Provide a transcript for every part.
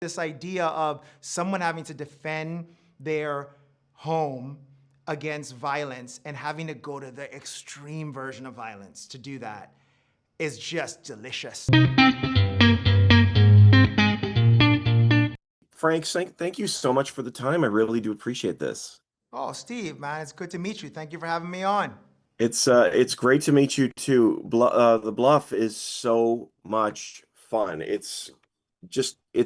This idea of someone having to defend their home against violence and having to go to the extreme version of violence to do that is just delicious. Frank, thank you so much for the time. I really do appreciate this. Oh, Steve, man, it's good to meet you. Thank you for having me on. It's great to meet you too. The Bluff is so much fun. It's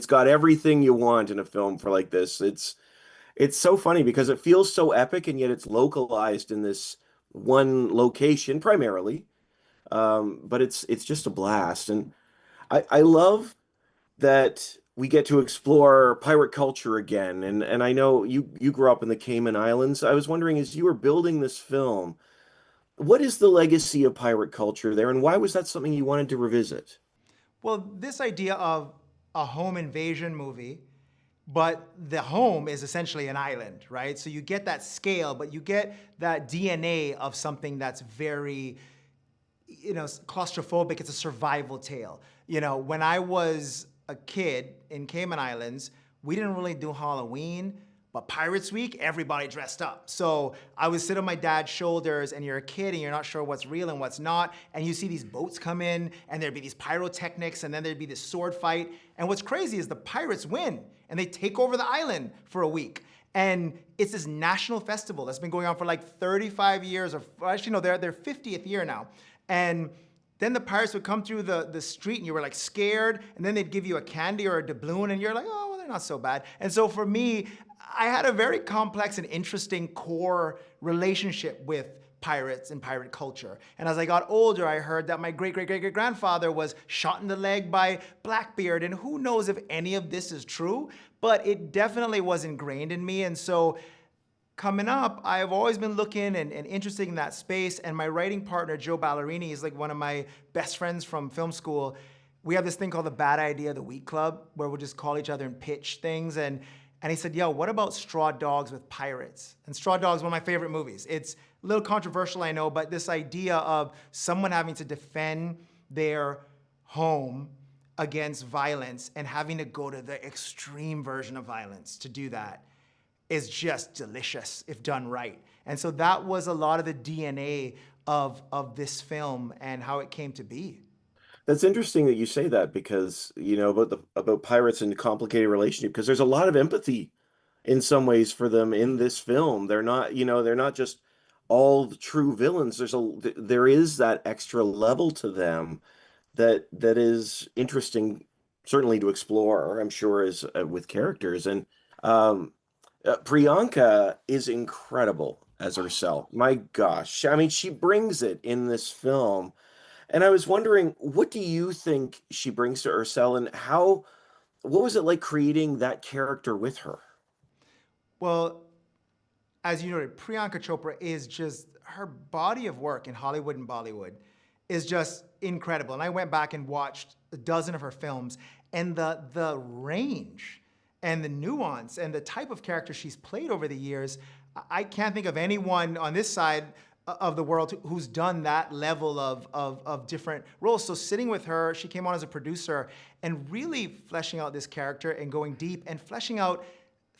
got everything you want in a film for like this. It's so funny because it feels so epic and yet it's localized in this one location primarily. But it's just a blast. And I love that we get to explore pirate culture again. And I know you grew up in the Cayman Islands. I was wondering, as you were building this film, what is the legacy of pirate culture there, and why was that something you wanted to revisit? Well, this idea of a home invasion movie, but the home is essentially an island, right? So you get that scale, but you get that DNA of something that's very, claustrophobic. It's a survival tale. When I was a kid in Cayman Islands, we didn't really do Halloween, but Pirates Week, everybody dressed up. So I would sit on my dad's shoulders, and you're a kid and you're not sure what's real and what's not, and you see these boats come in, and there'd be these pyrotechnics, and then there'd be this sword fight. And what's crazy is the pirates win, and they take over the island for a week. And it's this national festival that's been going on for like 35 years, or actually no, they're their 50th year now. And then the pirates would come through the street and you were like scared, and then they'd give you a candy or a doubloon and you're like, oh, well, they're not so bad. And so for me, I had a very complex and interesting core relationship with pirates and pirate culture. And as I got older, I heard that my great-great-great-great-grandfather was shot in the leg by Blackbeard, and who knows if any of this is true, but it definitely was ingrained in me. And so coming up, I've always been looking and interested in that space, and my writing partner, Joe Ballerini, is like one of my best friends from film school. We have this thing called the Bad Idea of the Week Club, where we'll just call each other and pitch things, and he said, yo, what about Straw Dogs with pirates? And Straw Dogs is one of my favorite movies. It's a little controversial, I know, but this idea of someone having to defend their home against violence and having to go to the extreme version of violence to do that is just delicious if done right. And so that was a lot of the DNA of this film and how it came to be. That's interesting that you say that because, about pirates and complicated relationship, because there's a lot of empathy in some ways for them in this film. They're not just all the true villains. There is that extra level to them that is interesting, certainly to explore, I'm sure, as with characters. And um, Priyanka is incredible as Ercell. My gosh, I mean, she brings it in this film. And I was wondering, what do you think she brings to Ercell, and what was it like creating that character with her? Well, as you noted, Priyanka Chopra is just, her body of work in Hollywood and Bollywood is just incredible. And I went back and watched a dozen of her films, and the range and the nuance and the type of character she's played over the years, I can't think of anyone on this side of the world who's done that level of different roles. So sitting with her, she came on as a producer and really fleshing out this character and going deep and fleshing out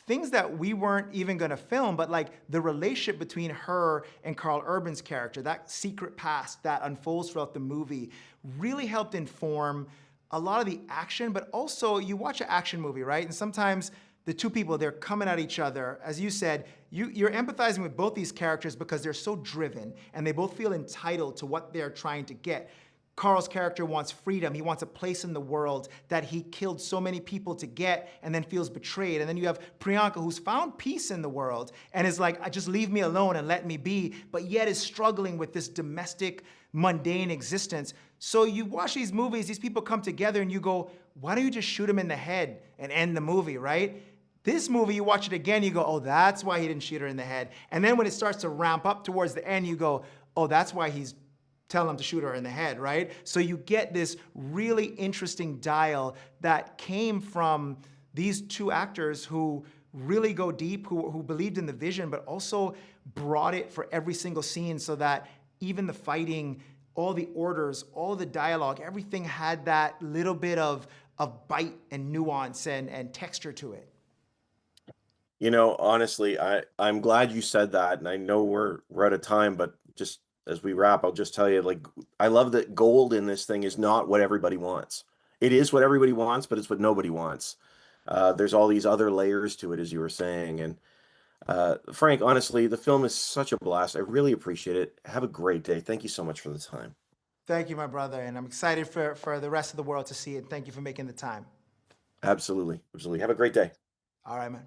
things that we weren't even gonna film, but like the relationship between her and Carl Urban's character, that secret past that unfolds throughout the movie, really helped inform a lot of the action. But also, you watch an action movie, right? And sometimes the two people, they're coming at each other. As you said, you're empathizing with both these characters because they're so driven and they both feel entitled to what they're trying to get. Carl's character wants freedom. He wants a place in the world that he killed so many people to get and then feels betrayed. And then you have Priyanka, who's found peace in the world and is like, just leave me alone and let me be, but yet is struggling with this domestic, mundane existence. So you watch these movies, these people come together and you go, why don't you just shoot him in the head and end the movie, right? This movie, you watch it again, you go, oh, that's why he didn't shoot her in the head. And then when it starts to ramp up towards the end, you go, oh, that's why he's telling him to shoot her in the head, right? So you get this really interesting dial that came from these two actors who really go deep, who believed in the vision, but also brought it for every single scene so that even the fighting, all the orders, all the dialogue, everything had that little bit of of bite and nuance and texture to it. You know, honestly, I'm glad you said that, and I know we're out of time, but just as we wrap, I'll just tell you, like, I love that gold in this thing is not what everybody wants. It is what everybody wants, but it's what nobody wants. There's all these other layers to it, as you were saying, and Frank, honestly, the film is such a blast. I really appreciate it. Have a great day. Thank you so much for the time. Thank you, my brother, and I'm excited for the rest of the world to see it. Thank you for making the time. Absolutely, absolutely. Have a great day. All right, man.